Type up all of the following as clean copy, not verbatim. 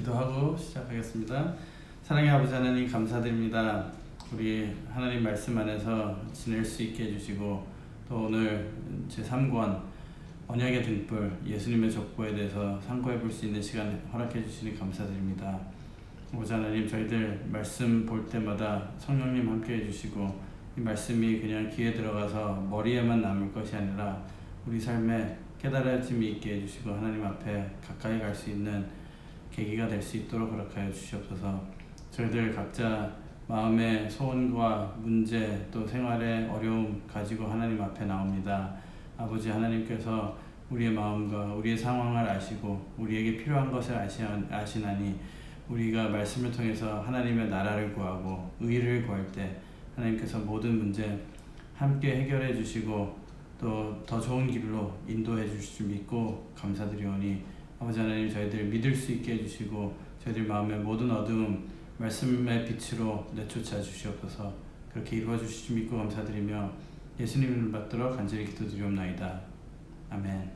기도하고 시작하겠습니다. 사랑의 아버지 하나님 감사드립니다. 우리 하나님 말씀 안에서 지낼 수 있게 해주시고 또 오늘 제3권 언약의 등불 예수님의 족보에 대해서 상고해 볼 수 있는 시간 허락해 주시니 감사드립니다. 아버지 하나님 저희들 말씀 볼 때마다 성령님 함께 해주시고 이 말씀이 그냥 귀에 들어가서 머리에만 남을 것이 아니라 우리 삶에 깨달아짐이 있게 해주시고 하나님 앞에 가까이 갈 수 있는 계기가 될 수 있도록 허락하여 주시옵소서. 저희들 각자 마음의 소원과 문제 또 생활의 어려움 가지고 하나님 앞에 나옵니다. 아버지 하나님께서 우리의 마음과 우리의 상황을 아시고 우리에게 필요한 것을 아시나니 우리가 말씀을 통해서 하나님의 나라를 구하고 의를 구할 때 하나님께서 모든 문제 함께 해결해 주시고 또 더 좋은 길로 인도해 주실 줄 믿고 감사드리오니 아버지 하나님 저희들 믿을 수 있게 해주시고 저희들 마음의 모든 어두움 말씀의 빛으로 내쫓아 주시옵소서. 그렇게 이루어 주실 줄 믿고 감사드리며 예수님을 받들어 간절히 기도드리옵나이다. 아멘.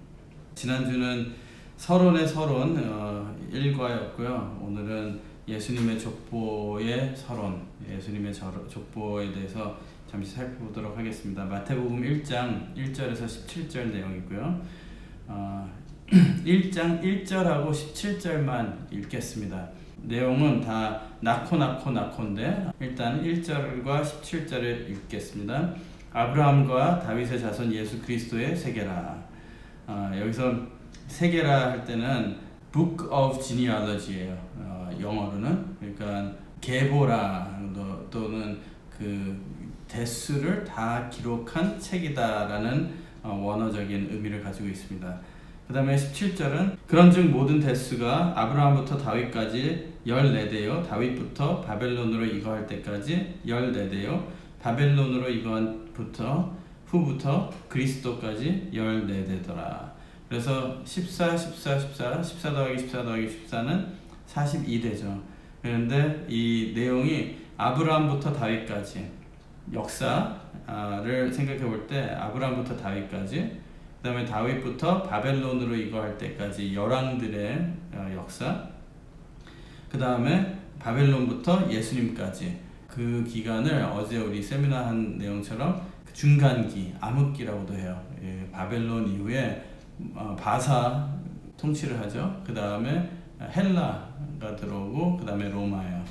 지난주는 서론의 서론 1과였고요. 오늘은 예수님의 족보의 서론, 예수님의 족보에 대해서 잠시 살펴보도록 하겠습니다. 마태복음 1장 1절에서 17절 내용이고요. 1장 1절하고 17절만 읽겠습니다. 내용은 다 낳고인데 일단 1절과 17절을 읽겠습니다. 아브라함과 다윗의 자손 예수 그리스도의 세계라. 여기서 세계라 할 때는 Book of Genealogy예요. 영어로는 그러니까 계보라 또는 그 대수를 다 기록한 책이다라는 원어적인 의미를 가지고 있습니다. 그 다음에 17절은 그런즉 모든 대수가 아브라함부터 다윗까지 14대요 다윗부터 바벨론으로 이거할 때까지 14대요 바벨론으로 이거한 후부터 그리스도까지 14대더라. 그래서 14 더하기 14 더하기 14는 42대죠. 그런데 이 내용이 아브라함부터 다윗까지 역사를 생각해 볼 때 아브라함부터 다윗까지 그 다음에 다윗부터 바벨론으로 이거할 때까지 열왕들의 역사 그 다음에 바벨론부터 예수님까지 그 기간을 어제 우리 세미나 한 내용처럼 중간기, 암흑기라고도 해요. 바벨론 이후에 바사 통치를 하죠. 그 다음에 헬라가 들어오고 그 다음에 로마예요.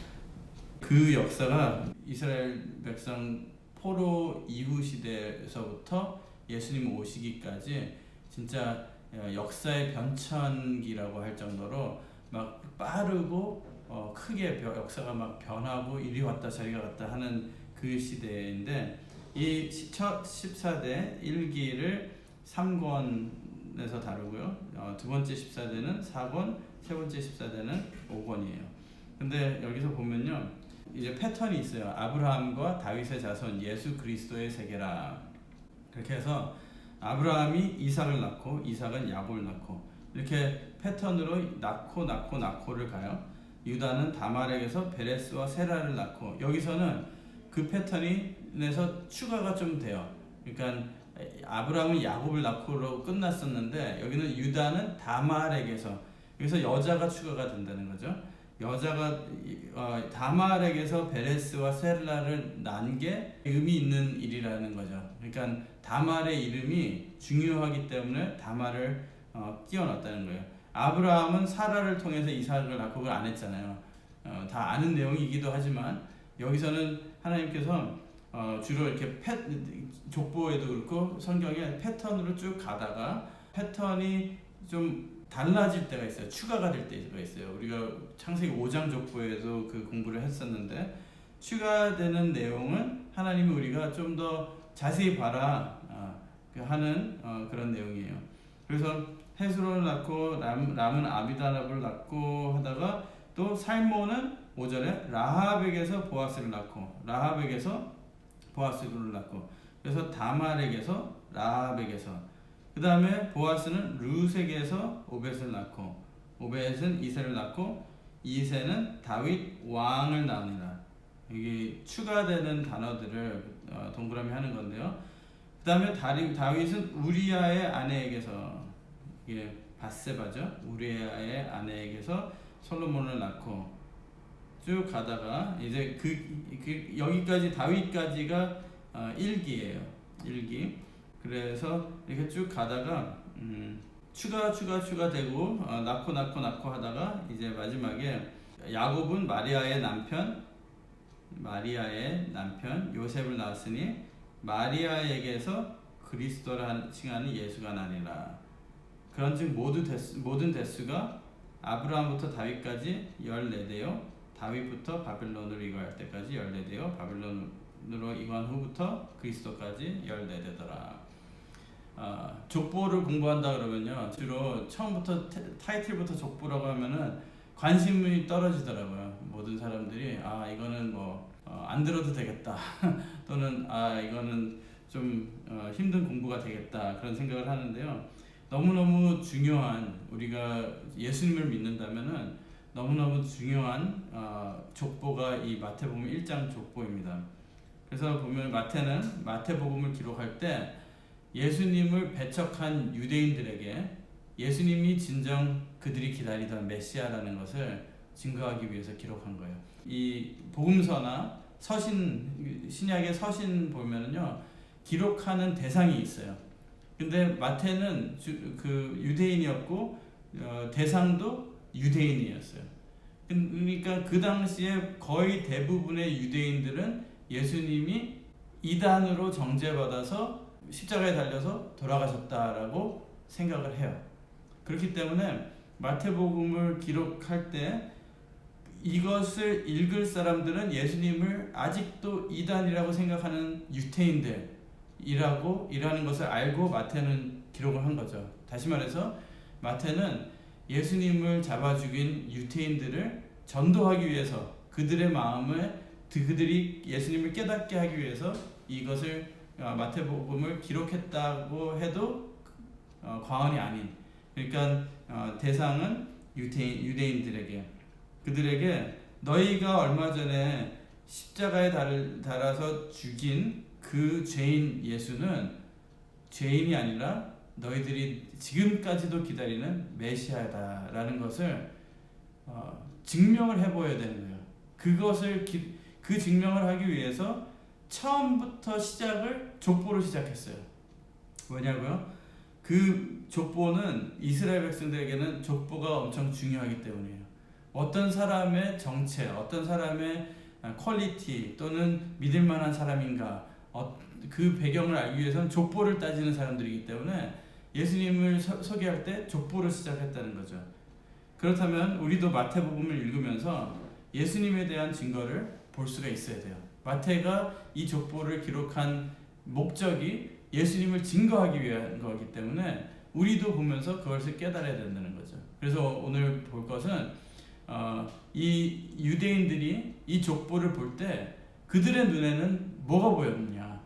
그 역사가 이스라엘 백성 포로 이후 시대에서부터 예수님 오시기까지 진짜 역사의 변천기라고 할 정도로 막 빠르고 크게 역사가 막 변하고 이리 왔다 저리 갔다 하는 그 시대인데 이 첫 14대 1기를 3권에서 다루고요. 두 번째 14대는 4권, 세 번째 14대는 5권이에요. 근데 여기서 보면요. 이제 패턴이 있어요. 아브라함과 다윗의 자손 예수 그리스도의 세계라. 그렇게 해서 아브라함이 이삭을 낳고 이삭은 야곱을 낳고 이렇게 패턴으로 낳고를 가요. 유다는 다말에게서 베레스와 세라를 낳고 여기서는 그 패턴에서 추가가 좀 돼요. 그러니까 아브라함은 야곱을 낳고로 끝났었는데 여기는 유다는 다말에게서 여기서 여자가 추가가 된다는 거죠. 여자가 다말에게서 베레스와 세라를 낳은 게 의미 있는 일이라는 거죠. 그러니까 다말의 이름이 중요하기 때문에 다말을 끼워 넣었다는 거예요. 아브라함은 사라를 통해서 이삭을 낳고 그걸 안 했잖아요. 다 아는 내용이기도 하지만 여기서는 하나님께서 주로 이렇게 족보에도 그렇고 성경에 패턴으로 쭉 가다가 패턴이 좀 달라질 때가 있어요. 추가가 될 때가 있어요. 우리가 창세기 5장 족보에도 그 공부를 했었는데 추가되는 내용은 하나님이 우리가 좀 더 자세히 봐라 하는 그런 내용이에요. 그래서 헤스론을 낳고 람은 아비다랍을 낳고 하다가 또 살몬은 5절에 라합에게서 보아스를 낳고 라합에게서 보아스를 낳고 그래서 다말에게서 라합에게서 그 다음에 보아스는 룻에게서 오벳을 낳고 오벳은 이새를 낳고 이새는 다윗 왕을 낳으니라. 이게 추가되는 단어들을 동그라미 하는 건데요. 그 다음에 다윗은 우리아의 아내에게서 이게 밧세바죠. 우리아의 아내에게서 솔로몬을 낳고 쭉 가다가 이제 여기까지 다윗까지가 1기예요. 1기. 그래서 이렇게 쭉 가다가 추가되고 낳고 하다가 이제 마지막에 야곱은 마리아의 남편 요셉을 낳았으니 마리아에게서 그리스도라 칭하는 예수가 나니라. 그런즉 모든 대수가 아브라함부터 다윗까지 14대요 다윗부터 바벨론으로 이거할 때까지 14대요 바벨론으로 이거한 후부터 그리스도까지 14대더라. 족보를 공부한다 그러면요, 주로 처음부터 타이틀부터 족보라고 하면은 관심이 떨어지더라고요. 모든 사람들이 이거는 안 들어도 되겠다 또는 이거는 좀 힘든 공부가 되겠다 그런 생각을 하는데요. 너무너무 중요한, 우리가 예수님을 믿는다면은 너무너무 중요한 족보가 이 마태복음 1장 족보입니다. 그래서 보면 마태는 마태복음을 기록할 때 예수님을 배척한 유대인들에게 예수님이 진정 그들이 기다리던 메시아라는 것을 증거하기 위해서 기록한 거예요. 이 복음서나 서신, 신약의 서신 보면은요, 기록하는 대상이 있어요. 근데 마태는 유대인이었고 대상도 유대인이었어요. 그러니까 그 당시에 거의 대부분의 유대인들은 예수님이 이단으로 정죄받아서 십자가에 달려서 돌아가셨다라고 생각을 해요. 그렇기 때문에 마태복음을 기록할 때 이것을 읽을 사람들은 예수님을 아직도 이단이라고 생각하는 유태인들이라는 것을 알고 마태는 기록을 한 거죠. 다시 말해서 마태는 예수님을 잡아 죽인 유태인들을 전도하기 위해서, 그들의 마음을 그들이 예수님을 깨닫게 하기 위해서 이것을 마태복음을 기록했다고 해도 과언이 아닌, 그러니까 대상은 유대인들에게, 그들에게 너희가 얼마 전에 십자가에 달아서 죽인 그 죄인 예수는 죄인이 아니라 너희들이 지금까지도 기다리는 메시아다라는 것을 증명을 해보여야 되는 거예요. 그 증명을 하기 위해서 처음부터 시작을 족보로 시작했어요. 뭐냐고요? 그 족보는 이스라엘 백성들에게는 족보가 엄청 중요하기 때문이에요. 어떤 사람의 정체, 어떤 사람의 퀄리티 또는 믿을 만한 사람인가, 그 배경을 알기 위해서는 족보를 따지는 사람들이기 때문에 예수님을 소개할 때 족보로 시작했다는 거죠. 그렇다면 우리도 마태복음을 읽으면서 예수님에 대한 증거를 볼 수가 있어야 돼요. 마태가 이 족보를 기록한 목적이 예수님을 증거하기 위한 거기 때문에 우리도 보면서 그것을 깨달아야 된다는 거죠. 그래서 오늘 볼 것은 이 유대인들이 이 족보를 볼 때 그들의 눈에는 뭐가 보였느냐.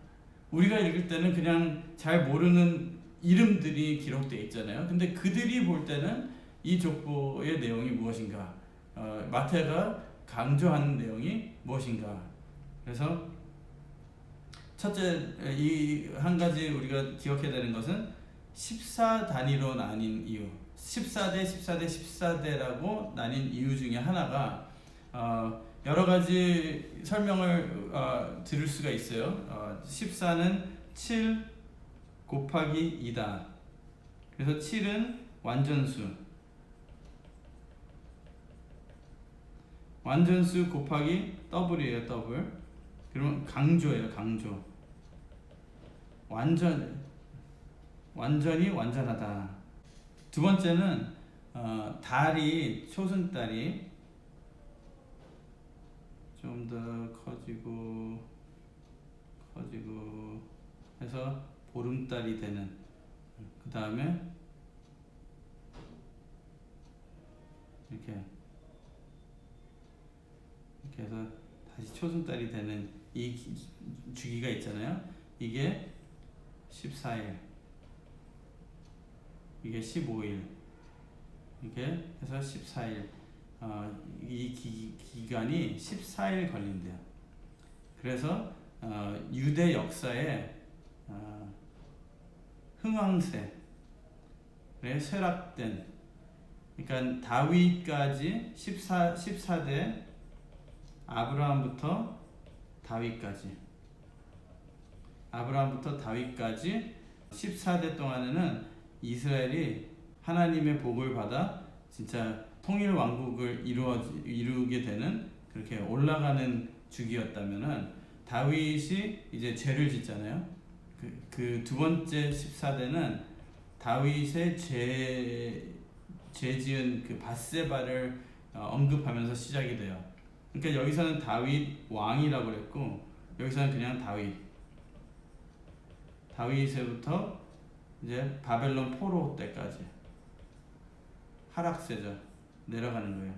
우리가 읽을 때는 그냥 잘 모르는 이름들이 기록되어 있잖아요. 근데 그들이 볼 때는 이 족보의 내용이 무엇인가, 마태가 강조하는 내용이 무엇인가. 그래서 첫째, 이 한 가지 우리가 기억해야 되는 것은 14단위로 나뉜 이유, 14대라고 나뉜 이유 중에 하나가 여러 가지 설명을 들을 수가 있어요. 14는 7 곱하기 2다. 그래서 7은 완전수 곱하기 더블이에요. 더블. 그러면 강조예요. 강조. 완전히 완전하다. 두 번째는 달이, 초승달이 좀 더 커지고 해서 보름달이 되는, 그 다음에 이렇게 해서 다시 초승달이 되는 이 주기가 있잖아요. 이게 14일, 이게 15일, 이게 해서 14일. 이 기간이 14일 걸린대요. 그래서 유대 역사에 흥왕세에 쇠락된 그러니까 다윗까지 14대 아브라함부터 다윗까지 14대 동안에는 이스라엘이 하나님의 복을 받아 진짜 통일 왕국을 이루게 되는 그렇게 올라가는 주기였다면은 다윗이 이제 죄를 짓잖아요. 그 두 번째 14대는 다윗의 죄 지은 그 밧세바를 언급하면서 시작이 돼요. 그러니까 여기서는 다윗 왕이라고 그랬고 여기서는 그냥 다윗에부터 이제 바벨론 포로 때까지 하락세죠. 내려가는 거예요.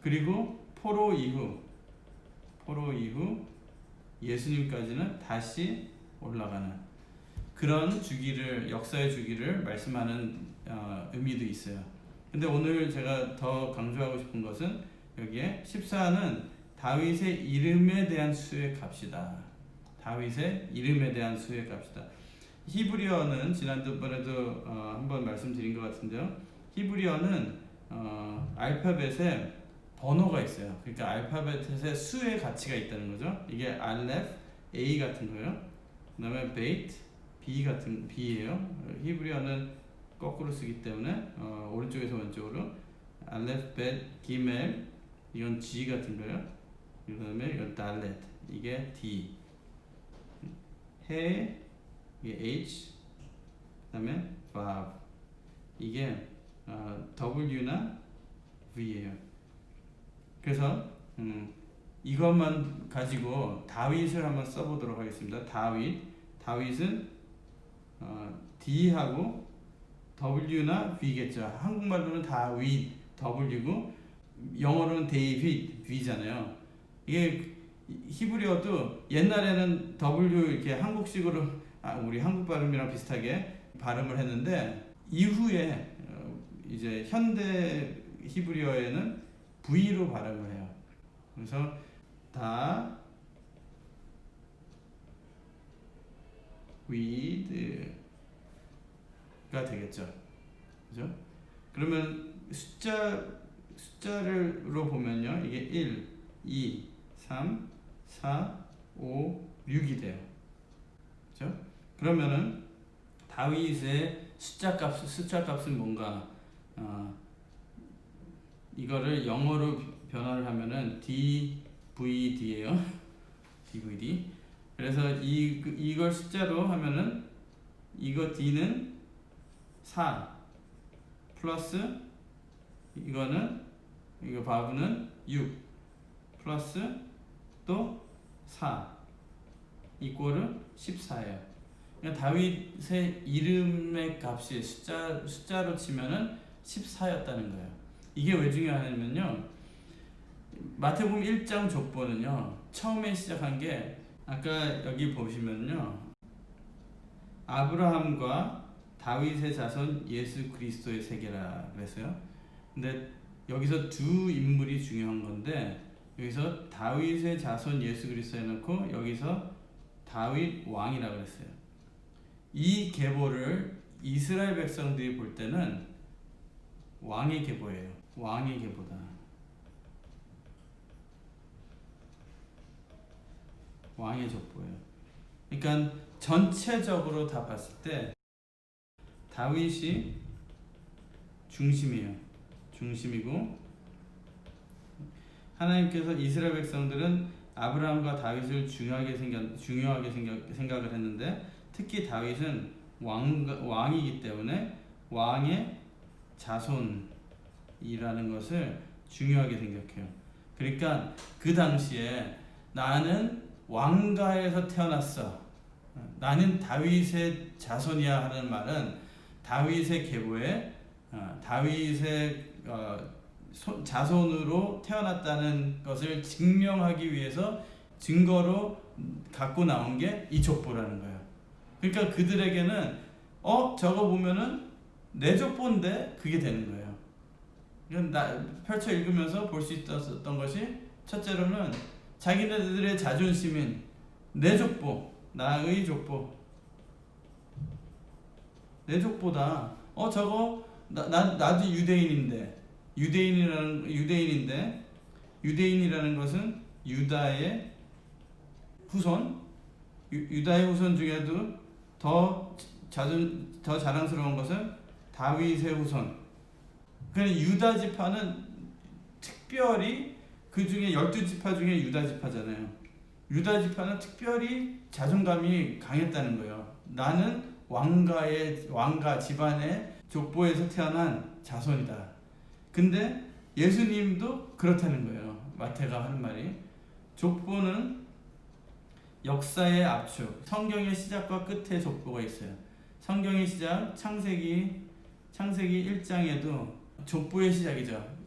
그리고 포로 이후 예수님까지는 다시 올라가는 그런 역사의 주기를 말씀하는 의미도 있어요. 근데 오늘 제가 더 강조하고 싶은 것은 여기에 14는 다윗의 이름에 대한 수의 값이다. 다윗의 이름에 대한 수의 값이다. 히브리어는 지난번에도 한번 말씀드린 것 같은데요. 히브리어는 알파벳에 번호가 있어요. 그러니까 알파벳에 수의 가치가 있다는 거죠. 이게 알렙, A 같은 거예요. 그 다음에 베이트, B예요. 히브리어는 거꾸로 쓰기 때문에 오른쪽에서 왼쪽으로 알렙, bet, 기멜, 이건 G 같은 거예요. 그 다음에 이건 달렛, 이게 D, 해, 이게 H, 그 다음에 vav, 이게 W나 V예요. 그래서 이것만 가지고 다윗을 한번 써보도록 하겠습니다. 다윗은 D하고 W나 V겠죠. 한국말로는 다윗, W고 영어로는 데이빗, V잖아요. 이게 히브리어도 옛날에는 W 이렇게 한국식으로 우리 한국 발음이랑 비슷하게 발음을 했는데 이후에 이제 현대 히브리어에는 V로 발음을 해요. 그래서 다윗가 되겠죠. 그죠? 그러면 숫자로 보면요. 이게 1, 2, 3, 4, 5, 6이 돼요. 그죠? 그러면은 다윗의 숫자 값은 뭔가 이거를 영어로 변화를 하면은 DVD예요. DVD. 그래서 이걸 숫자로 하면은 이거 D는 4 플러스 이거 바브는 6 플러스 또 4 이꼴은 14예요. 그러니까 다윗의 이름의 값이 숫자로 치면은 14였다는 거예요. 이게 왜 중요하냐면요. 마태복음 1장 족보는요. 처음에 시작한 게 아까 여기 보시면요. 아브라함과 다윗의 자손 예수 그리스도의 세계라 그랬어요. 근데 여기서 두 인물이 중요한 건데 여기서 다윗의 자손 예수 그리스도 해놓고 여기서 다윗 왕이라 그랬어요. 이 계보를 이스라엘 백성들이 볼 때는 왕의 계보예요. 왕의 계보다. 왕의 족보예요. 그러니까 전체적으로 다 봤을 때 다윗이 중심이에요. 중심이고 하나님께서 이스라엘 백성들은 아브라함과 다윗을 중요하게 생각을 했는데 특히 다윗은 왕이기 때문에 왕의 자손이라는 것을 중요하게 생각해요. 그러니까 그 당시에 나는 왕가에서 태어났어. 나는 다윗의 자손이야 하는 말은 다윗의 계보에 다윗의 자손으로 태어났다는 것을 증명하기 위해서 증거로 갖고 나온 게 이 족보라는 거예요. 그러니까 그들에게는 저거 보면은 내 족보인데 그게 되는 거예요. 펼쳐 읽으면서 볼 수 있었던 것이 첫째로는 자기네들의 자존심인 내 족보, 나의 족보, 내 족보다 저거 나도 유대인이라는 것은 유다의 후손, 유다의 후손 중에도 더 자랑스러운 것은 다윗의 후손. 그러니까 유다 지파는 특별히 그 중에 12지파 중에 유다 지파잖아요. 유다 지파는 특별히 자존감이 강했다는 거예요. 나는 왕가 집안의 족보에서 태어난 자손이다. 근데 예수님도 그렇다는 거예요. 마태가 하는 말이, 족보는 역사의 압축, 성경의 시작과 끝에 족보가 있어요. 성경의 시작, 창세기 1장에도 족보의 시작이죠.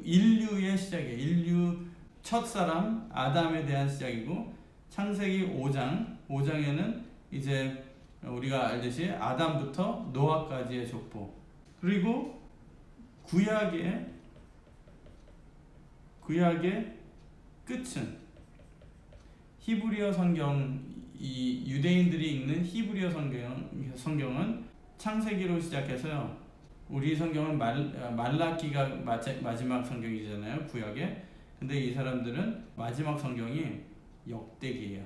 인류의 시작이에요. 인류 첫사람 아담에 대한 시작이고, 창세기 5장에는 이제 우리가 알듯이 아담부터 노아까지의 족보. 그리고 구약의 끝은 히브리어 성경, 이 유대인들이 읽는 히브리어 성경은 창세기로 시작해서요. 우리 성경은 말라기가 마지막 성경이잖아요, 구약에. 근데 이 사람들은 마지막 성경이 역대기예요.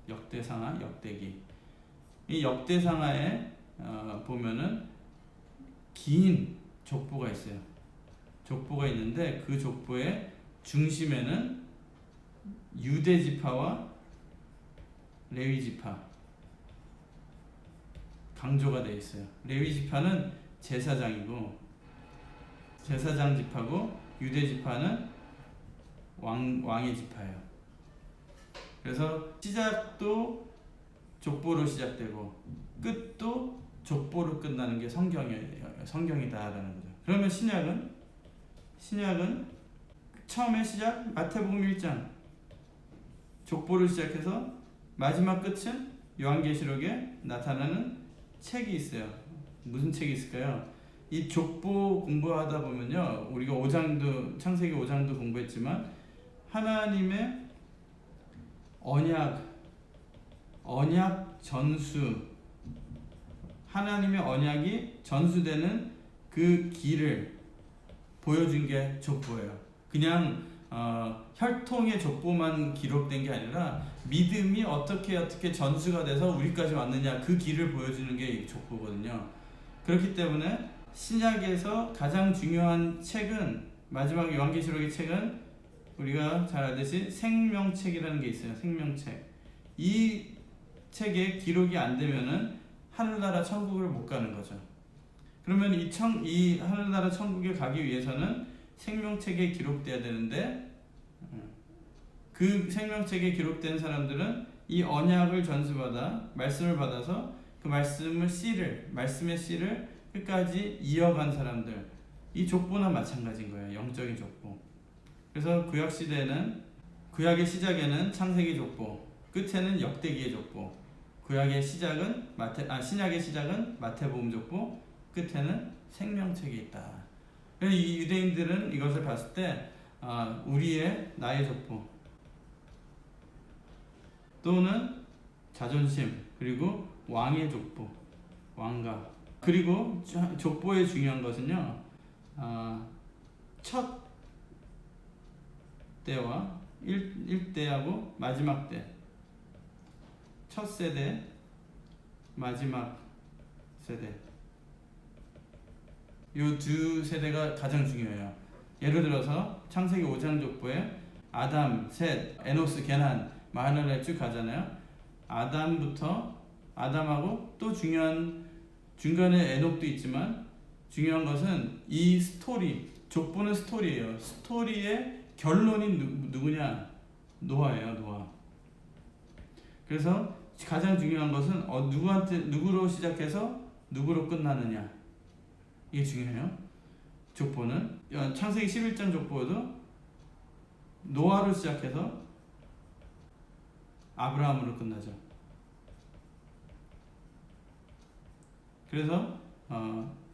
역대상하, 역대기. 이 역대상하에 보면은 긴 족보가 있어요. 족보가 있는데 그 족보의 중심에는 유대 지파와 레위 지파 강조가 되어 있어요. 레위 지파는 제사장이고, 제사장 지파고, 유대 지파는 왕의 지파예요. 그래서 시작도 족보로 시작되고 끝도 족보로 끝나는 게 성경이다라는 거죠. 그러면 신약은 처음에 시작 마태복음 1장 족보를 시작해서 마지막 끝은 요한계시록에 나타나는 책이 있어요. 무슨 책이 있을까요? 이 족보 공부하다 보면요, 우리가 창세기 5장도 공부했지만 하나님의 언약 전수, 하나님의 언약이 전수되는 그 길을 보여준 게 족보예요. 그냥 혈통의 족보만 기록된 게 아니라 믿음이 어떻게 전수가 돼서 우리까지 왔느냐, 그 길을 보여주는 게 족보거든요. 그렇기 때문에 신약에서 가장 중요한 책은, 마지막 요한계시록의 책은 우리가 잘 알듯이 생명책이라는 게 있어요. 생명책. 이 책에 기록이 안 되면은 하늘나라 천국을 못 가는 거죠. 그러면 이 하늘나라 천국에 가기 위해서는 생명책에 기록돼야 되는데, 그 생명책에 기록된 사람들은 이 언약을 전수받아 말씀을 받아서 그 말씀의 씨를 끝까지 이어간 사람들, 이 족보나 마찬가지인 거예요. 영적인 족보. 그래서 구약의 시작에는 창세기 족보, 끝에는 역대기의 족보. 신약의 시작은 마태복음 족보, 끝에는 생명책이 있다. 그래서 이 유대인들은 이것을 봤을 때 나의 족보 또는 자존심, 그리고 왕의 족보, 왕가. 그리고 족보의 중요한 것은요, 첫 때와 1대하고 마지막 때, 첫 세대, 마지막 세대, 이 두 세대가 가장 중요해요. 예를 들어서 창세기 5장 족보에 아담, 셋, 에노스, 게난, 마하랄엘 쭉 가잖아요. 아담하고 또 중간에 에녹도 있지만, 중요한 것은 이 족보는 스토리예요. 스토리의 결론이 누구냐? 노아예요, 노아. 그래서 가장 중요한 것은 누구로 시작해서 누구로 끝나느냐, 이게 중요해요. 족보는 창세기 11장 족보도 노아로 시작해서 아브라함으로 끝나죠. 그래서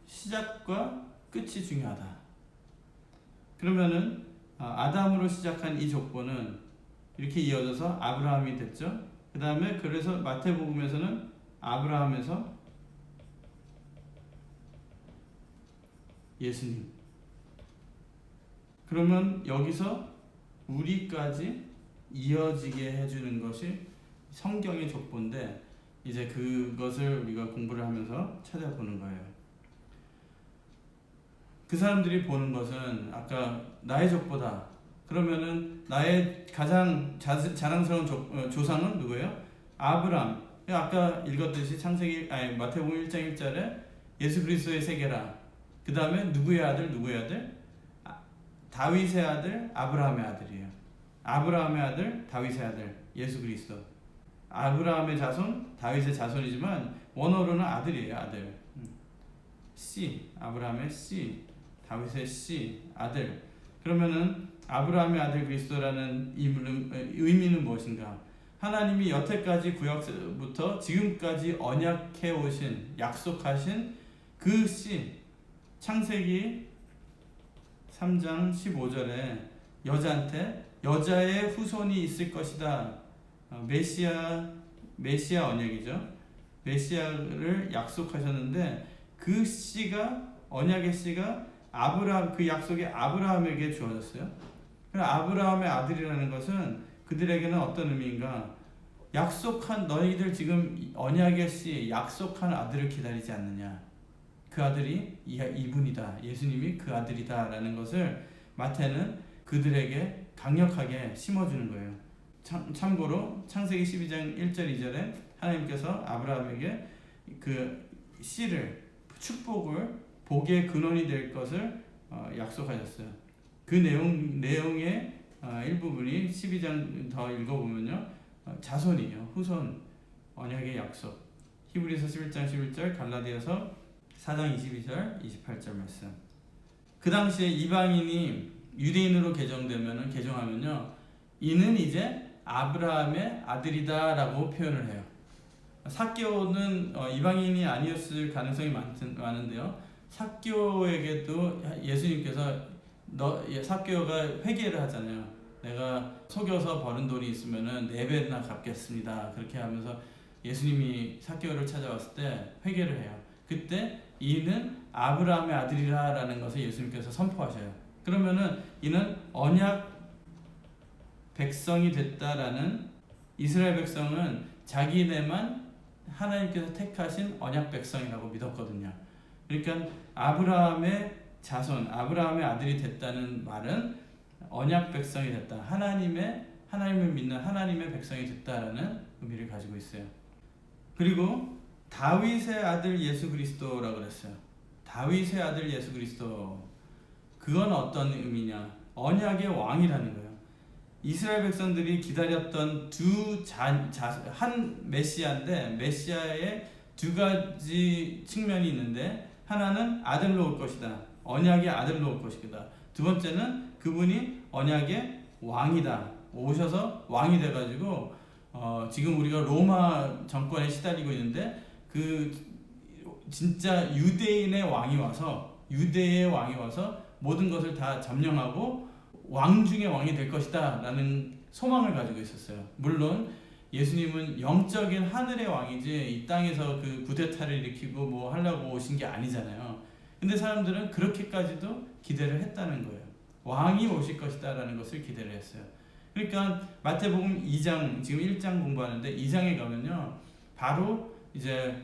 시작과 끝이 중요하다. 그러면은 아담으로 시작한 이 족보는 이렇게 이어져서 아브라함이 됐죠. 그 다음에 그래서 마태복음에서는 아브라함에서 예수님. 그러면 여기서 우리까지 이어지게 해주는 것이 성경의 족보인데 이제 그것을 우리가 공부를 하면서 찾아보는 거예요. 그 사람들이 보는 것은 아까 나의 족보다. 그러면은 나의 가장 자랑스러운 조상은 누구예요? 아브람. 아까 읽었듯이 마태복음 1장 1절에 예수 그리스도의 세계라. 그 다음에 누구의 아들? 다윗의 아들, 아브라함의 아들이에요. 아브라함의 아들, 다윗의 아들, 예수 그리스도. 아브라함의 자손, 다윗의 자손이지만 원어로는 아들이에요. 아들. 씨, 아브라함의 씨, 다윗의 씨, 아들. 그러면은 아브라함의 아들 그리스도라는 의미는 무엇인가? 하나님이 여태까지 구약부터 지금까지 언약해 오신, 약속하신 그 씨. 창세기 3장 15절에 여자한테 여자의 후손이 있을 것이다. 메시아 언약이죠. 메시아를 약속하셨는데 그 씨가, 언약의 씨가 그 약속이 아브라함에게 주어졌어요. 아브라함의 아들이라는 것은 그들에게는 어떤 의미인가? 약속한, 너희들 지금 언약의 씨, 약속한 아들을 기다리지 않느냐? 그 아들이 이분이다. 예수님이 그 아들이다. 라는 것을 마태는 그들에게 강력하게 심어주는 거예요. 참고로 창세기 12장 1절 2절에 하나님께서 아브라함에게 그 씨를, 축복을, 복의 근원이 될 것을 약속하셨어요. 그 내용의 일부분이 12장 더 읽어보면요, 자손이에요. 후손, 언약의 약속. 히브리서 11장 11절, 갈라디아서 4장 22절, 28절 말씀. 그 당시에 이방인이 유대인으로 개종하면요, 이는 이제 아브라함의 아들이다라고 표현을 해요. 삭개오는 이방인이 아니었을 가능성이 많은데요. 삭개오에게도 예수님께서 삭개오가 회개를 하잖아요. 내가 속여서 버는 돈이 있으면은 4배나 갚겠습니다. 그렇게 하면서 예수님이 삭개오를 찾아왔을 때 회개를 해요. 그때 이는 아브라함의 아들이라는 것을 예수님께서 선포하셔요. 그러면은 이는 언약 백성이 됐다라는, 이스라엘 백성은 자기네만 하나님께서 택하신 언약 백성이라고 믿었거든요. 그러니까 아브라함의 자손, 아브라함의 아들이 됐다는 말은 언약 백성이 됐다. 하나님을 믿는 하나님의 백성이 됐다라는 의미를 가지고 있어요. 그리고 다윗의 아들 예수 그리스도라고 그랬어요. 다윗의 아들 예수 그리스도. 그건 어떤 의미냐? 언약의 왕이라는 거예요. 이스라엘 백성들이 기다렸던 한 메시아인데, 메시아의 두 가지 측면이 있는데, 하나는 아들로 올 것이다. 언약의 아들로 올 것이다. 두 번째는 그분이 언약의 왕이다. 오셔서 왕이 돼가지고 지금 우리가 로마 정권에 시달리고 있는데, 진짜 유대의 왕이 와서 모든 것을 다 점령하고 왕 중의 왕이 될 것이다 라는 소망을 가지고 있었어요. 물론 예수님은 영적인 하늘의 왕이지 이 땅에서 그 구데타를 일으키고 뭐 하려고 오신 게 아니잖아요. 근데 사람들은 그렇게까지도 기대를 했다는 거예요. 왕이 오실 것이다 라는 것을 기대를 했어요. 그러니까 마태복음 2장, 지금 1장 공부하는데 2장에 가면요, 바로 이제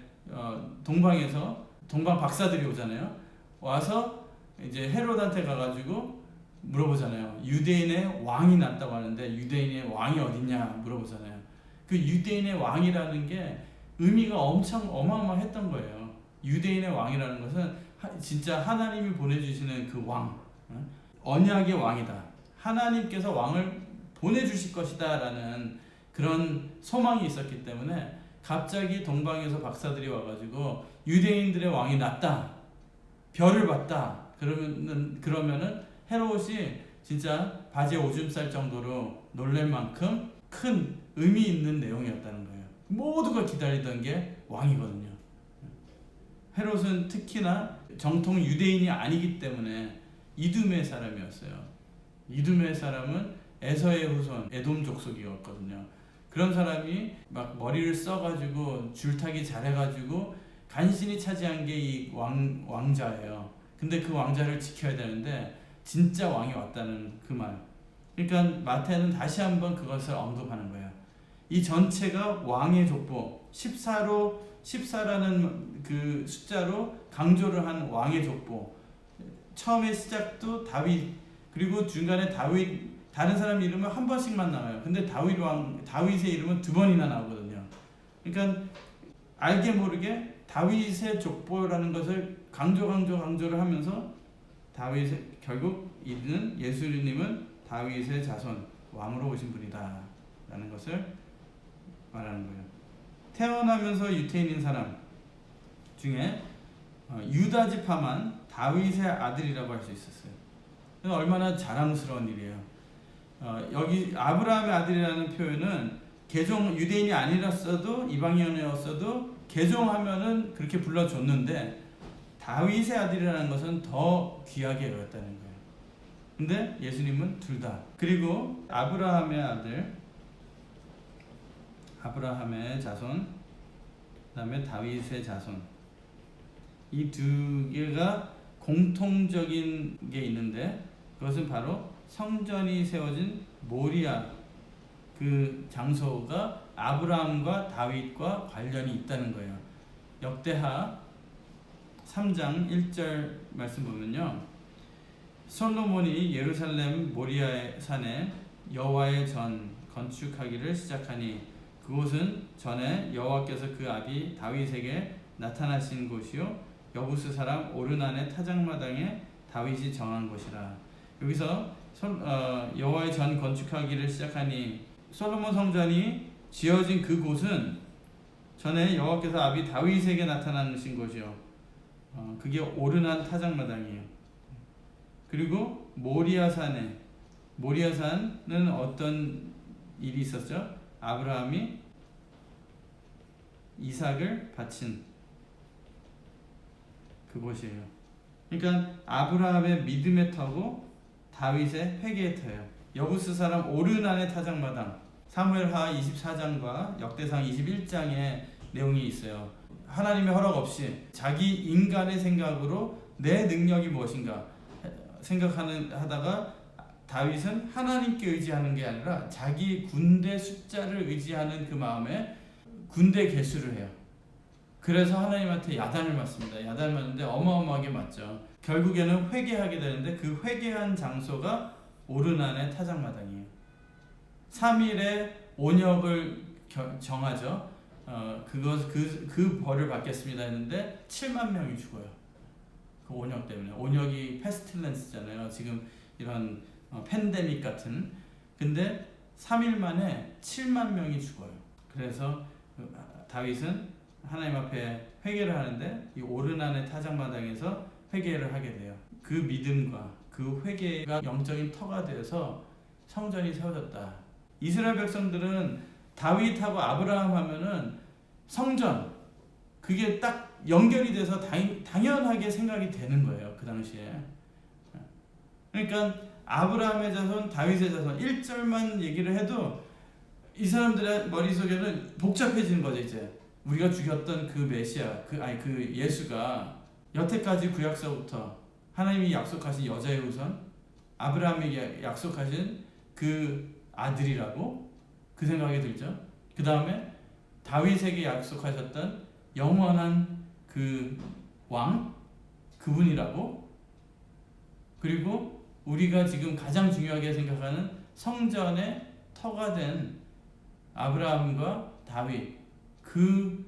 동방 박사들이 오잖아요. 와서 이제 헤롯한테 가가지고 물어보잖아요. 유대인의 왕이 났다고 하는데 유대인의 왕이 어딨냐 물어보잖아요. 그 유대인의 왕이라는 게 의미가 엄청 어마어마했던 거예요. 유대인의 왕이라는 것은 진짜 하나님이 보내주시는 그 왕, 언약의 왕이다. 하나님께서 왕을 보내주실 것이다 라는 그런 소망이 있었기 때문에 갑자기 동방에서 박사들이 와가지고 유대인들의 왕이 났다, 별을 봤다, 그러면은 헤롯이 진짜 바지에 오줌 쌀 정도로 놀랄 만큼 큰 의미 있는 내용이었다는 거예요. 모두가 기다리던 게 왕이거든요. 헤롯은 특히나 정통 유대인이 아니기 때문에 이두메 사람이었어요. 이두메 사람은 에서의 후손, 에돔 족속이었거든요. 그런 사람이 막 머리를 써가지고 줄타기 잘해가지고 간신히 차지한 게 이 왕자예요. 근데 그 왕자를 지켜야 되는데 진짜 왕이 왔다는 그 말. 그러니까 마태는 다시 한번 그것을 언급하는 거예요. 이 전체가 왕의 족보, 14라는 그 숫자로 강조를 한 왕의 족보. 처음에 시작도 다윗, 그리고 중간에 다윗, 다른 사람 이름은 한 번씩만 나와요. 근데 다윗의 이름은 2번이나 나오거든요. 그러니까 알게 모르게 다윗의 족보라는 것을 강조를 하면서 결국 이는 예수님은 다윗의 자손, 왕으로 오신 분이다 라는 것을 말하는 거예요. 태어나면서 유태인인 사람 중에 유다 지파만 다윗의 아들이라고 할 수 있었어요. 얼마나 자랑스러운 일이에요. 여기 아브라함의 아들이라는 표현은 유대인이 아니었어도 이방인이었어도 개종하면은 그렇게 불러줬는데 다윗의 아들이라는 것은 더 귀하게 여겼다는 거예요. 근데 예수님은 둘 다. 그리고 아브라함의 아들, 아브라함의 자손, 그 다음에 다윗의 자손. 이 두 개가 공통적인 게 있는데 그것은 바로 성전이 세워진 모리아 그 장소가 아브라함과 다윗과 관련이 있다는 거예요. 역대하 3장 1절 말씀 보면요. 솔로몬이 예루살렘 모리아 산에 여호와의 전 건축하기를 시작하니 그곳은 전에 여호와께서 그 아비 다윗에게 나타나신 곳이요 여부스 사람 오르난의 타작마당에 다윗이 정한 곳이라. 여기서 여호와의 전 건축하기를 시작하니 솔로몬 성전이 지어진 그 곳은 전에 여호와께서 아비 다윗에게 나타나신 곳이요. 그게 오르난 타작마당이에요. 그리고 모리아산은 어떤 일이 있었죠? 아브라함이 이삭을 바친 그곳이에요. 그러니까 아브라함의 믿음의 터고 다윗의 회개의 터예요. 여부스 사람 오르난의 타작마당, 사무엘하 24장과 역대상 21장에 내용이 있어요. 하나님의 허락 없이 자기 인간의 생각으로 내 능력이 무엇인가 하다가 다윗은 하나님께 의지하는 게 아니라 자기 군대 숫자를 의지하는 그 마음에 군대 개수를 해요. 그래서 하나님한테 야단을 맞습니다. 야단을 맞는데 어마어마하게 맞죠. 결국에는 회개하게 되는데 그 회개한 장소가 오르난의 타작마당이에요. 3일에 온역을 정하죠. 그 벌을 받겠습니다 했는데 7만 명이 죽어요. 그 온역 때문에. 온역이 페스틸런스잖아요. 지금 이런 팬데믹 같은. 근데 3일 만에 7만 명이 죽어요. 그래서 다윗은 하나님 앞에 회개를 하는데 이 오르난의 타작마당에서 회개를 하게 돼요. 그 믿음과 그 회개가 영적인 터가 되어서 성전이 세워졌다. 이스라엘 백성들은 다윗하고 아브라함 하면은 성전 그게 딱 연결이 돼서 당연하게 생각이 되는 거예요. 그 당시에. 그러니까 아브라함의 자손, 다윗의 자손 1절만 얘기를 해도 이 사람들의 머릿속에는 복잡해지는 거죠. 이제 우리가 죽였던 그 메시아, 그 예수가 여태까지 구약서부터 하나님이 약속하신 여자의 후손, 아브라함에게 약속하신 그 아들이라고 그 생각이 들죠. 그 다음에 다윗에게 약속하셨던 영원한 그 왕, 그분이라고. 그리고 우리가 지금 가장 중요하게 생각하는 성전의 터가 된 아브라함과 다윗, 그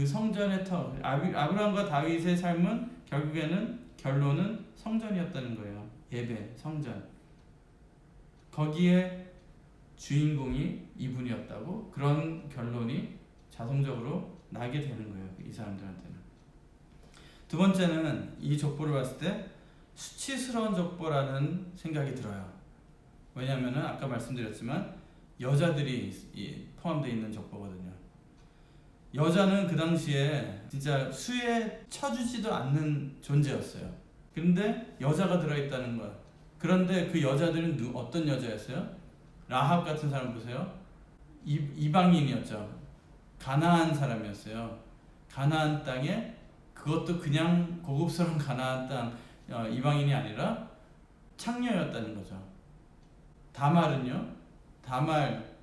성전의 터, 아브라함과 다윗의 삶은 결론은 성전이었다는 거예요. 예배, 성전. 거기에 주인공이 이분이었다고 그런 결론이 자동적으로 나게 되는 거예요. 이 사람들한테는. 두 번째는 이 족보를 봤을 때 수치스러운 족보라는 생각이 들어요. 왜냐하면 아까 말씀드렸지만 여자들이 포함되어 있는 족보거든요. 여자는 그 당시에 진짜 수에 쳐주지도 않는 존재였어요. 그런데 여자가 들어있다는 것. 그런데 그 여자들은 어떤 여자였어요? 라합 같은 사람 보세요. 이방인이었죠. 가나안 사람이었어요. 가나안 땅에 그것도 그냥 고급스러운 가나안 땅 이방인이 아니라 창녀였다는 거죠. 다말은요.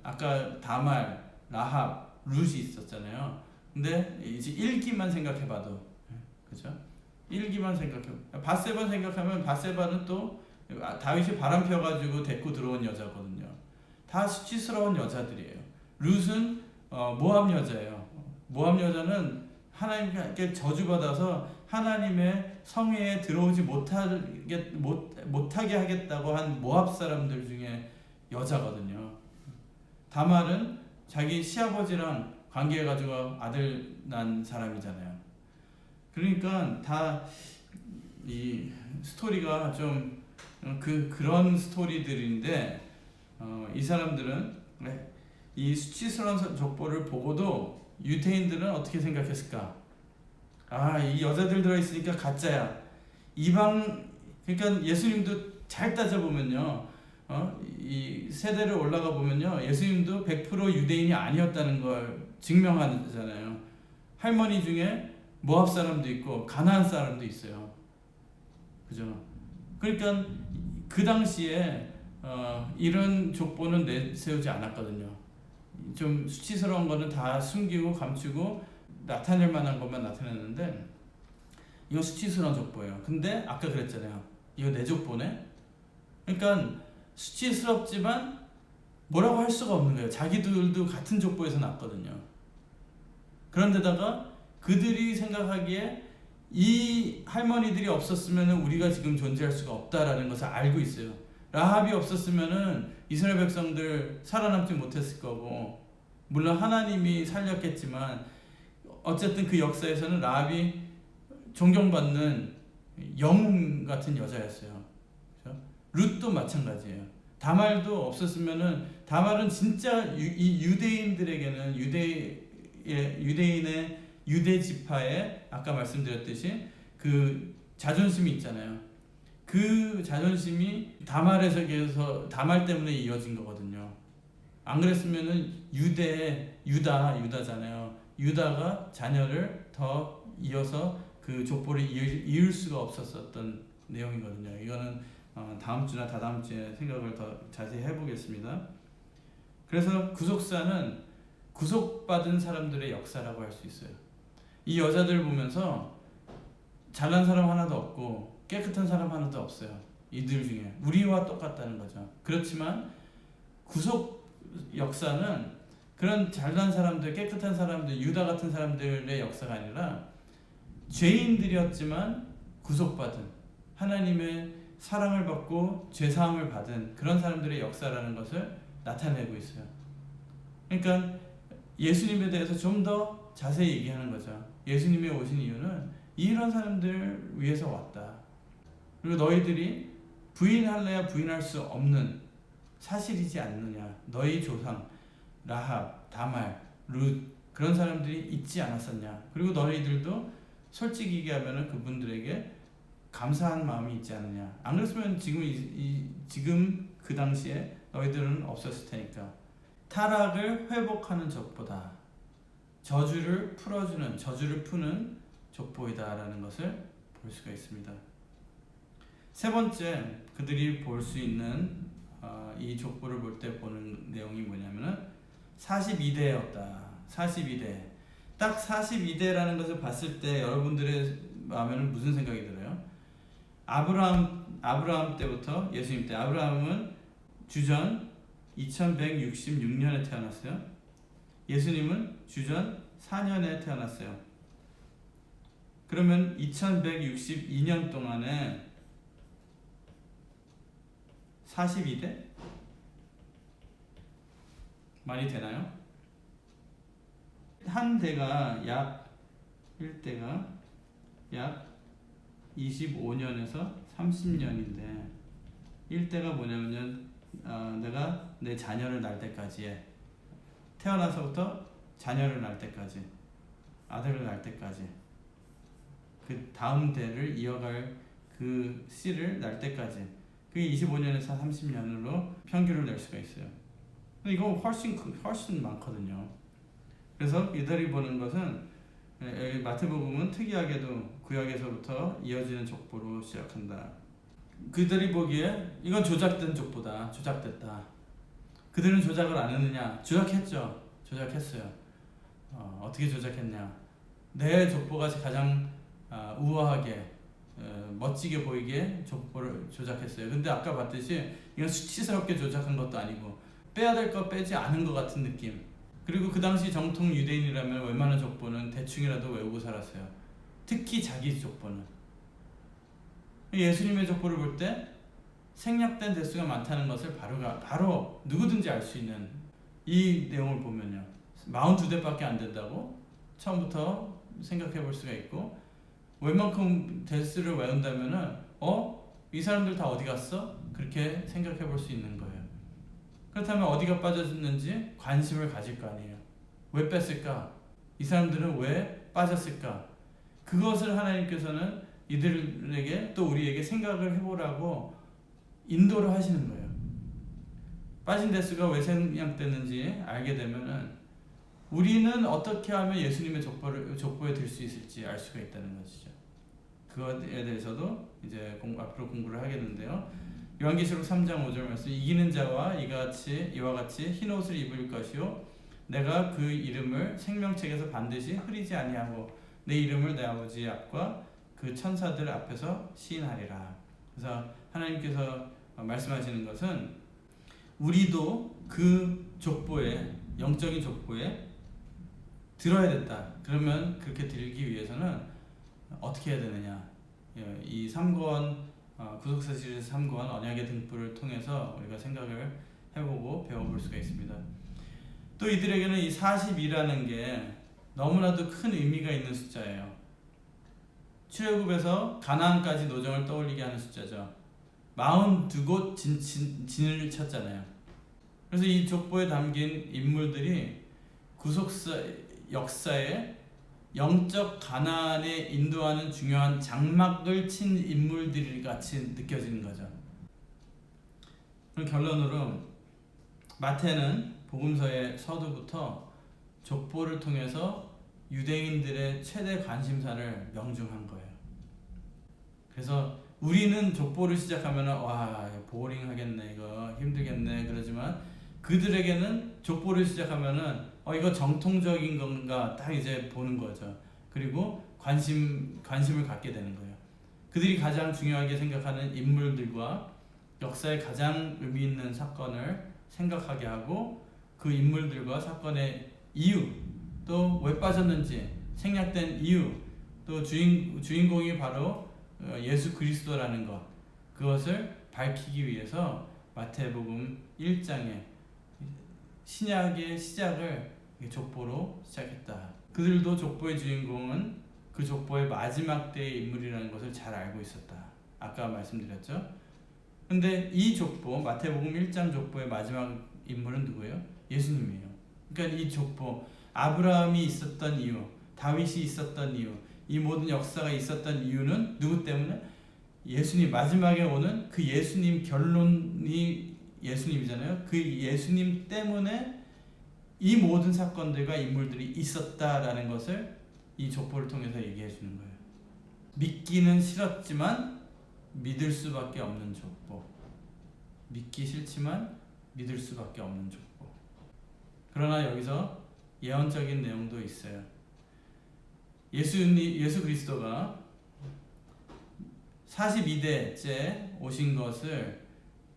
아까 다말, 라합, 룻이 있었잖아요. 근데 이제 1기만 생각해봐도, 그죠? 1기만 바세바 생각하면 바세바는 또 다윗이 바람 펴가지고 데리고 들어온 여자거든요. 다 수치스러운 여자들이에요. 룻은 모압 여자예요. 모압 여자는 하나님께 저주받아서 하나님의 성회에 들어오지 못하게 하겠다고 한 모압 사람들 중에 여자거든요. 다말은 자기 시아버지랑 관계해가지고 아들 난 사람이잖아요. 그러니까 다 이 스토리가 좀 그런 스토리들인데 이 사람들은 이 수치스러운 족보를 보고도 유대인들은 어떻게 생각했을까? 이 여자들 들어있으니까 가짜야. 그러니까 예수님도 잘 따져보면요. 이 세대를 올라가 보면요. 예수님도 100% 유대인이 아니었다는 걸 증명하잖아요. 할머니 중에 모압 사람도 있고 가나안 사람도 있어요. 그죠? 그러니까 그 당시에 이런 족보는 내세우지 않았거든요. 좀 수치스러운 거는 다 숨기고 감추고 나타낼 만한 것만 나타냈는데 이거 수치스러운 족보예요. 근데 아까 그랬잖아요. 이거 내 족보네? 그러니까 수치스럽지만 뭐라고 할 수가 없는 거예요. 자기들도 같은 족보에서 났거든요. 그런데다가 그들이 생각하기에 이 할머니들이 없었으면 우리가 지금 존재할 수가 없다라는 것을 알고 있어요. 라합이 없었으면 이스라엘 백성들 살아남지 못했을 거고, 물론 하나님이 살렸겠지만 어쨌든 그 역사에서는 라합이 존경받는 영웅 같은 여자였어요. 그렇죠? 룻도 마찬가지예요. 다말도 없었으면은, 다말은 진짜 이 유대인들에게는 유대인의 유대 지파에 아까 말씀드렸듯이 그 자존심이 있잖아요. 그 자존심이 다말 때문에 이어진 거거든요. 안 그랬으면은 유다잖아요. 유다가 자녀를 더 이어서 그 족보를 이을 수가 없었던 내용이거든요. 이거는 다음 주나 다다음 주에 생각을 더 자세히 해보겠습니다. 그래서 구속사는 구속받은 사람들의 역사라고 할 수 있어요. 이 여자들 보면서 잘난 사람 하나도 없고 깨끗한 사람 하나도 없어요. 이들 중에 우리와 똑같다는 거죠. 그렇지만 구속 역사는 그런 잘난 사람들, 깨끗한 사람들, 유다 같은 사람들의 역사가 아니라 죄인들이었지만 구속받은, 하나님의 사랑을 받고 죄사함을 받은 그런 사람들의 역사라는 것을 나타내고 있어요. 그러니까 예수님에 대해서 좀 더 자세히 얘기하는 거죠. 예수님이 오신 이유는 이런 사람들 위해서 왔다. 그리고 너희들이 부인할래야 부인할 수 없는 사실이지 않느냐. 너희 조상 라합, 다말, 룻 그런 사람들이 있지 않았었냐. 그리고 너희들도 솔직히 얘기하면 그분들에게 감사한 마음이 있지 않느냐. 안 그랬으면 지금 그 당시에 너희들은 없었을 테니까. 타락을 회복하는 족보다. 저주를 푸는 족보이다라는 것을 볼 수가 있습니다. 세 번째, 그들이 볼 수 있는 이 족보를 볼 때 보는 내용이 뭐냐면은 42대였다. 42대. 딱 42대라는 것을 봤을 때 여러분들의 마음에는 무슨 생각이 들어요? 아브라함 때부터 예수님 때, 아브라함은 주전 2166년에 태어났어요. 예수님은 주전 4년에 태어났어요. 그러면 2162년 동안에 42대? 말이 되나요? 한 대가 일대가 약 25년에서 30년인데 1대가 뭐냐면 내가 내 자녀를 낳을 때까지에 태어나서부터 자녀를 낳을 때까지 아들을 낳을 때까지 그 다음 대를 이어갈 그 씨를 낳을 때까지 그게 25년에서 30년으로 평균을 낼 수가 있어요. 근데 이거 훨씬 많거든요. 그래서 이들이 보는 것은 여기 마태복음은 특이하게도 구약에서부터 이어지는 족보로 시작한다. 그들이 보기에 이건 조작된 족보다. 조작됐다. 그들은 조작을 안 했느냐? 조작했죠. 조작했어요. 어떻게 조작했냐? 내 족보가 가장 우아하게 멋지게 보이게 족보를 조작했어요. 근데 아까 봤듯이 이건 수치스럽게 조작한 것도 아니고 빼야 될 거 빼지 않은 것 같은 느낌. 그리고 그 당시 정통 유대인이라면 웬만한 족보는 대충이라도 외우고 살았어요. 특히 자기 족보는. 예수님의 족보를 볼 때 생략된 대수가 많다는 것을 바로 누구든지 알 수 있는 이 내용을 보면요. 42대밖에 안 된다고 처음부터 생각해 볼 수가 있고, 웬만큼 대수를 외운다면은 이 사람들 다 어디 갔어? 그렇게 생각해 볼 수 있는 거예요. 그렇다면 어디가 빠졌는지 관심을 가질 거 아니에요. 왜 뺐을까? 이 사람들은 왜 빠졌을까? 그것을 하나님께서는 이들에게 또 우리에게 생각을 해보라고 인도를 하시는 거예요. 빠진 대수가 왜 생략됐는지 알게 되면은 우리는 어떻게 하면 예수님의 족보에 들 수 있을지 알 수가 있다는 것이죠. 그것에 대해서도 이제 앞으로 공부를 하겠는데요. 요한계시록 3장 5절 말씀, 이기는 자와 이와 같이 흰 옷을 입을 것이요 내가 그 이름을 생명책에서 반드시 흐리지 아니하고 내 이름을 내 아버지 앞과 그 천사들 앞에서 시인하리라. 그래서 하나님께서 말씀하시는 것은 우리도 그 족보에, 영적인 족보에 들어야 된다. 그러면 그렇게 들기 위해서는 어떻게 해야 되느냐? 이 3권 구속사 시리즈 3권 언약의 등불을 통해서 우리가 생각을 해보고 배워볼 수가 있습니다. 또 이들에게는 이 40이라는 게 너무나도 큰 의미가 있는 숫자예요. 출애굽에서 가나안까지 노정을 떠올리게 하는 숫자죠. 42곳 진을 쳤잖아요. 그래서 이 족보에 담긴 인물들이 구속사 역사에 영적 가나안에 인도하는 중요한 장막을 친 인물들이 같이 느껴지는 거죠. 그럼 결론으로 마태는 복음서의 서두부터 족보를 통해서 유대인들의 최대 관심사를 명중한 거예요. 그래서 우리는 족보를 시작하면 와 보링 하겠네, 이거 힘들겠네 그러지만 그들에게는 족보를 시작하면은 이거 정통적인 건가 딱 이제 보는 거죠. 그리고 관심을 갖게 되는 거예요. 그들이 가장 중요하게 생각하는 인물들과 역사에 가장 의미 있는 사건을 생각하게 하고 그 인물들과 사건의 이유, 또 왜 빠졌는지 생략된 이유, 또 주인공이 바로 예수 그리스도라는 것, 그것을 밝히기 위해서 마태복음 1장에 신약의 시작을 족보로 시작했다. 그들도 족보의 주인공은 그 족보의 마지막 때의 인물이라는 것을 잘 알고 있었다. 아까 말씀드렸죠. 근데 이 족보, 마태복음 1장 족보의 마지막 인물은 누구예요? 예수님이에요. 그러니까 이 족보, 아브라함이 있었던 이유, 다윗이 있었던 이유, 이 모든 역사가 있었던 이유는 누구 때문에? 예수님, 마지막에 오는 그 예수님, 결론이 예수님이잖아요. 그 예수님 때문에 이 모든 사건들과 인물들이 있었다라는 것을 이 족보를 통해서 얘기해 주는 거예요. 믿기는 싫었지만 믿을 수밖에 없는 족보. 믿기 싫지만 믿을 수밖에 없는 족보. 그러나 여기서 예언적인 내용도 있어요. 예수 그리스도가 42대째 오신 것을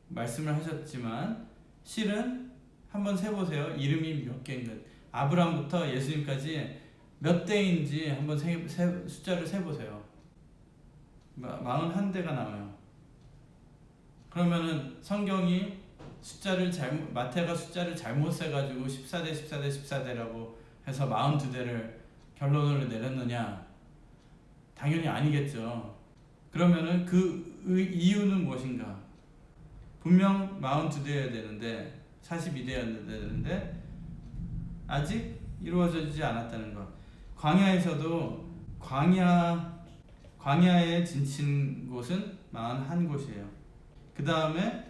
말씀을 하셨지만 실은 한번 세보세요. 이름이 몇 개인가. 아브라함부터 예수님까지 몇 대인지 한번 숫자를 세보세요. 41대가 나와요. 그러면은 성경이 마태가 숫자를 잘못 세가지고 14대라고 해서 42대를 결론으로 내렸느냐? 당연히 아니겠죠. 그러면은 그 이유는 무엇인가? 분명 42대여야 되는데 42대여야 되는데 아직 이루어지지 않았다는 것. 광야에서도 광야에 진친 곳은 41곳이에요. 그 다음에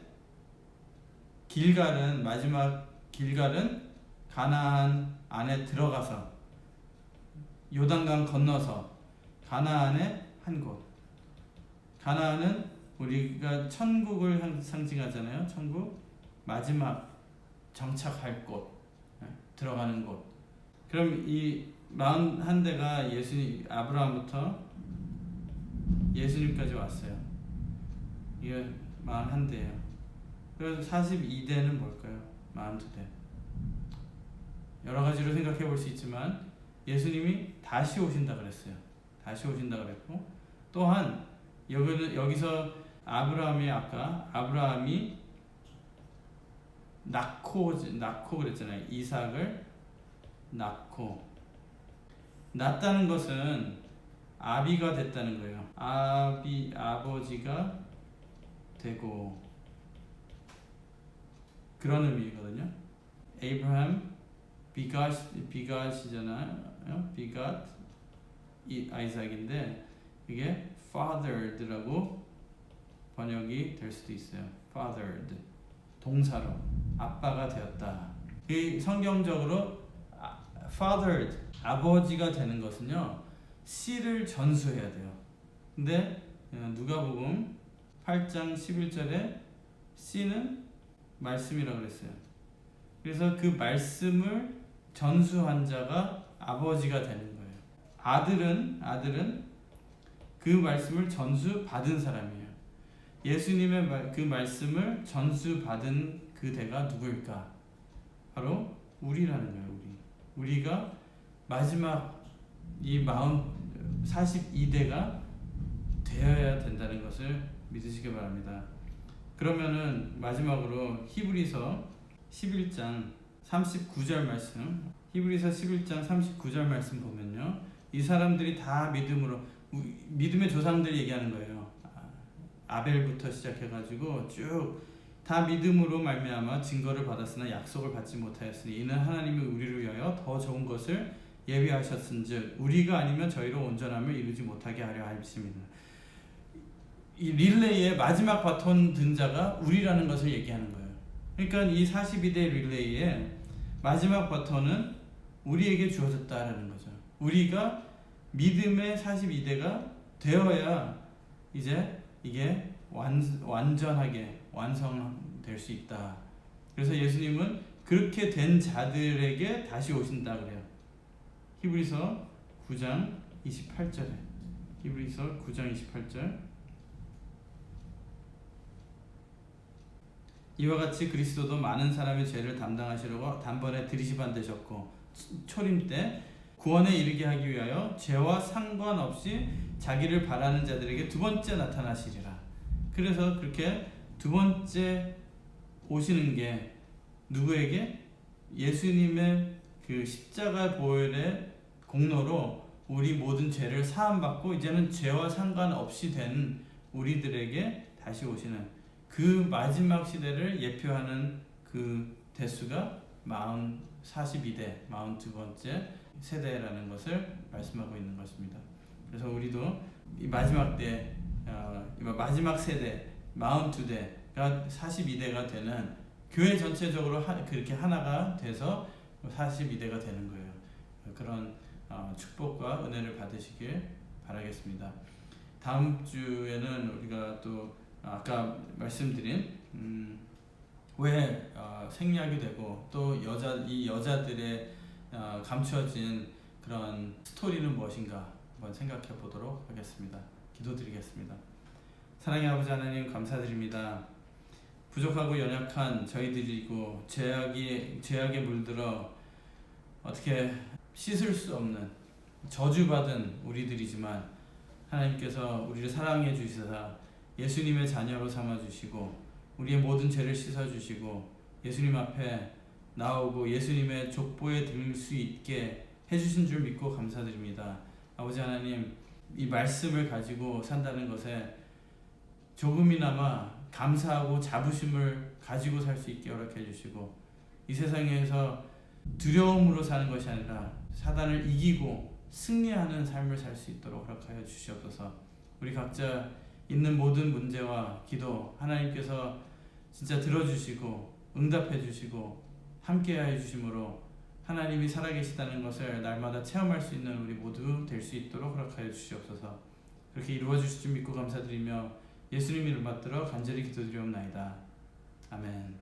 마지막 길갈은 가나안 안에 들어가서 요단강 건너서 가나안의 한 곳. 가나안은 우리가 천국을 상징하잖아요. 천국 마지막 정착할 곳, 들어가는 곳. 그럼 이 41대가 아브라함부터 예수님까지 왔어요. 이게 41대예요. 그래서 42대는 뭘까요? 42대. 여러 가지로 생각해 볼 수 있지만 예수님이 다시 오신다 그랬어요. 다시 오신다 그랬고, 또한 여기서 아브라함이 낳고 그랬잖아요. 이삭을 낳았다는 것은 아비가 됐다는 거예요. 아버지가 되고, 그런 의미거든요. Abraham begat이잖아요. begot 아이삭인데 이게 fathered라고 번역이 될 수도 있어요. fathered, 동사로 아빠가 되었다. 이 성경적으로 fathered, 아버지가 되는 것은요, 씨를 전수해야 돼요. 근데 누가복음 8장 11절에 씨는 말씀이라고 그랬어요. 그래서 그 말씀을 전수한 자가 아버지가 되는 거예요. 아들은 그 말씀을 전수받은 사람이에요. 예수님의 그 말씀을 전수받은 그대가 누구일까? 바로 우리라는 거예요. 우리가 마지막 이 42대가 되어야 된다는 것을 믿으시기 바랍니다. 그러면은 마지막으로 히브리서 11장 39절 말씀, 히브리서 11장 39절 말씀 보면요, 이 사람들이 다 믿음의 조상들 얘기하는 거예요. 아벨부터 시작해가지고 쭉 다 믿음으로 말미암아 증거를 받았으나 약속을 받지 못하였으니 이는 하나님이 우리를 위하여 더 좋은 것을 예비하셨은즉 우리가 아니면 저희로 온전함을 이루지 못하게 하려 하심이니라. 이 릴레이의 마지막 바톤 든 자가 우리라는 것을 얘기하는 거예요. 그러니까 이 42대 릴레이의 마지막 바톤은 우리에게 주어졌다라는 거죠. 우리가 믿음의 42대가 되어야 이제 이게 완전하게 완성될 수 있다. 그래서 예수님은 그렇게 된 자들에게 다시 오신다 그래요. 히브리서 9장 28절에, 히브리서 9장 28절, 이와 같이 그리스도도 많은 사람의 죄를 담당하시려고 단번에 들이시반 되셨고 초림 때 구원에 이르게 하기 위하여 죄와 상관없이 자기를 바라는 자들에게 두 번째 나타나시리라. 그래서 그렇게 두 번째 오시는 게 누구에게? 예수님의 그 십자가 보혈의 공로로 우리 모든 죄를 사함받고 이제는 죄와 상관없이 된 우리들에게 다시 오시는 그 마지막 시대를 예표하는 그 대수가 42대, 42번째 세대라는 것을 말씀하고 있는 것입니다. 그래서 우리도 이 마지막 때, 마지막 세대, 42대가 42대가 되는, 교회 전체적으로 그렇게 하나가 돼서 42대가 되는 거예요. 그런 축복과 은혜를 받으시길 바라겠습니다. 다음 주에는 우리가 또 아까 말씀드린 왜 생략이 되고 또 이 여자들의 감추어진 그런 스토리는 무엇인가 한번 생각해 보도록 하겠습니다. 기도드리겠습니다. 사랑의 아버지 하나님, 감사드립니다. 부족하고 연약한 저희들이고 죄악에 물들어 어떻게 씻을 수 없는 저주받은 우리들이지만 하나님께서 우리를 사랑해 주시사 예수님의 자녀로 삼아주시고 우리의 모든 죄를 씻어주시고 예수님 앞에 나오고 예수님의 족보에 들 수 있게 해주신 줄 믿고 감사드립니다. 아버지 하나님, 이 말씀을 가지고 산다는 것에 조금이나마 감사하고 자부심을 가지고 살 수 있게 허락해 주시고 이 세상에서 두려움으로 사는 것이 아니라 사단을 이기고 승리하는 삶을 살 수 있도록 허락하여 주시옵소서. 우리 각자 있는 모든 문제와 기도 하나님께서 진짜 들어주시고 응답해 주시고 함께해 주심으로 하나님이 살아계시다는 것을 날마다 체험할 수 있는 우리 모두 될 수 있도록 허락하여 주시옵소서. 그렇게 이루어 주실 줄 믿고 감사드리며 예수님 이름 받들어 간절히 기도드리옵나이다. 아멘.